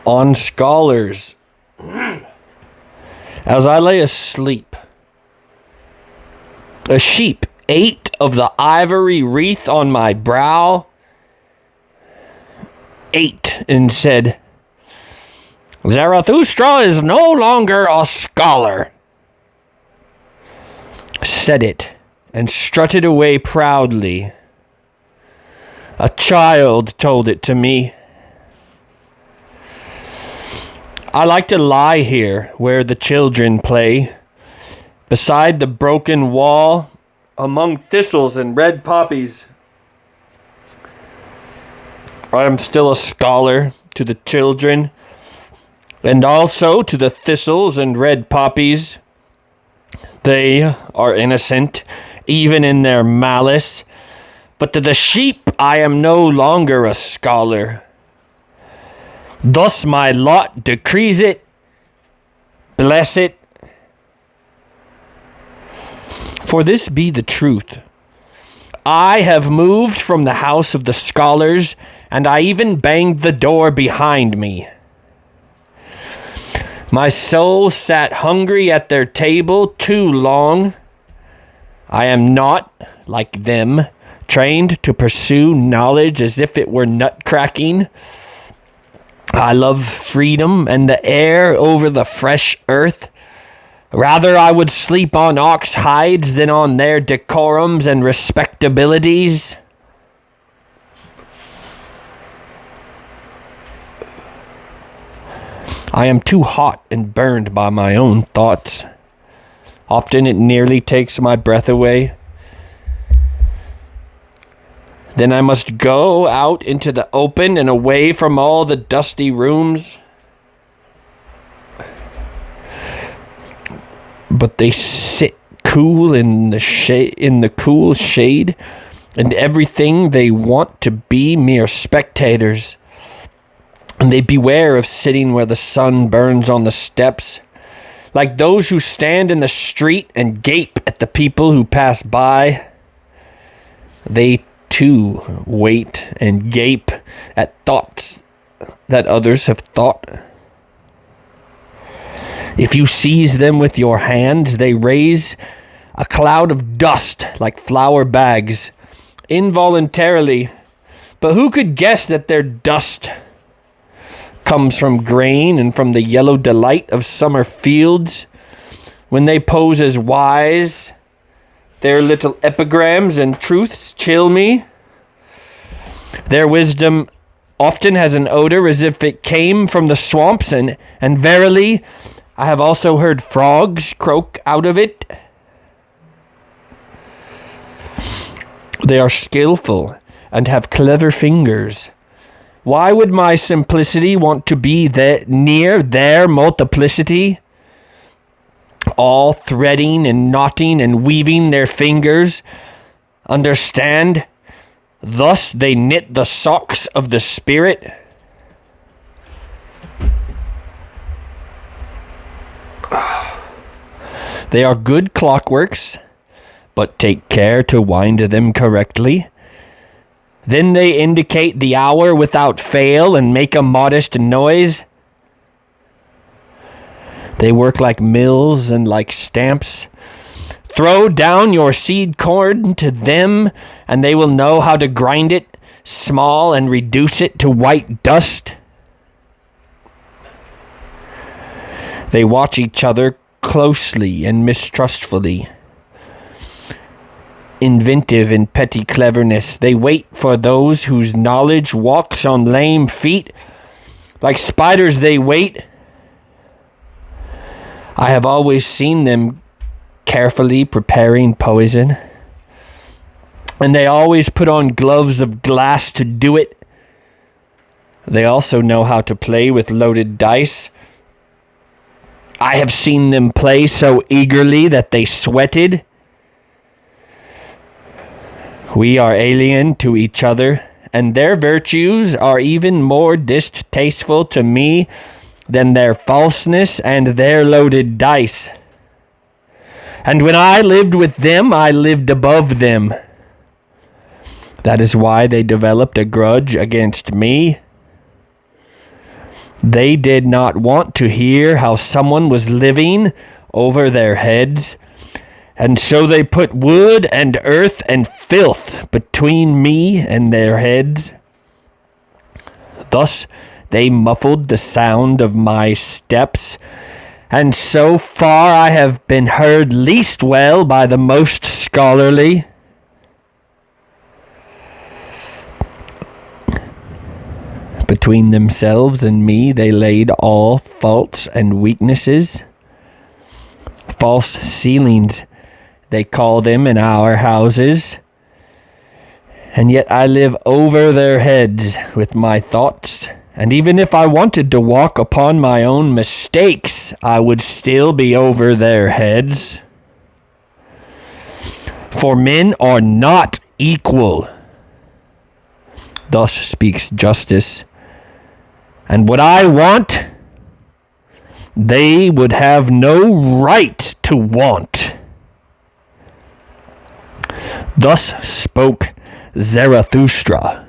on scholars. As I lay asleep, a sheep ate of the ivory wreath on my brow, ate and said, Zarathustra is no longer a scholar. Said it and strutted away proudly. A child told it to me. I like to lie here where the children play, beside the broken wall, among thistles and red poppies. I am still a scholar to the children, and also to the thistles and red poppies. They are innocent, even in their malice, but to the sheep I am no longer a scholar. Thus my lot decrees it. Bless it. For this be the truth. I have moved from the house of the scholars, and I even banged the door behind me. My soul sat hungry at their table too long. I am not, like them, trained to pursue knowledge as if it were nut-cracking. I love freedom and the air over the fresh earth. Rather I would sleep on ox hides than on their decorums and respectabilities. I am too hot and burned by my own thoughts. Often it nearly takes my breath away. Then I must go out into the open and away from all the dusty rooms. But they sit cool in the cool shade, and everything they want to be mere spectators. And they beware of sitting where the sun burns on the steps, like those who stand in the street and gape at the people who pass by. They too wait and gape at thoughts that others have thought. If you seize them with your hands, they raise a cloud of dust like flour bags, involuntarily. But who could guess that their dust comes from grain and from the yellow delight of summer fields? When they pose as wise, their little epigrams and truths chill me. Their wisdom often has an odor as if it came from the swamps, and verily, I have also heard frogs croak out of it. They are skillful and have clever fingers. Why would my simplicity want to be near their multiplicity? All threading and knotting and weaving their fingers. Understand? Thus they knit the socks of the spirit. They are good clockworks, but take care to wind them correctly. Then they indicate the hour without fail and make a modest noise. They work like mills and like stamps. Throw down your seed corn to them, and they will know how to grind it small and reduce it to white dust. They watch each other closely and mistrustfully. Inventive in petty cleverness, they wait for those whose knowledge walks on lame feet. Like spiders they wait. I have always seen them carefully preparing poison, and they always put on gloves of glass to do it. They also know how to play with loaded dice. I have seen them play so eagerly that they sweated. We are alien to each other, and their virtues are even more distasteful to me than their falseness and their loaded dice. And when I lived with them, I lived above them. That is why they developed a grudge against me. They did not want to hear how someone was living over their heads, and so they put wood and earth and filth between me and their heads. Thus they muffled the sound of my steps, and so far I have been heard least well by the most scholarly. Between themselves and me they laid all faults and weaknesses. False ceilings they call them in our houses, and yet I live over their heads with my thoughts, and even if I wanted to walk upon my own mistakes, I would still be over their heads. For men are not equal. Thus speaks justice. And what I want, they would have no right to want. Thus spoke Zarathustra.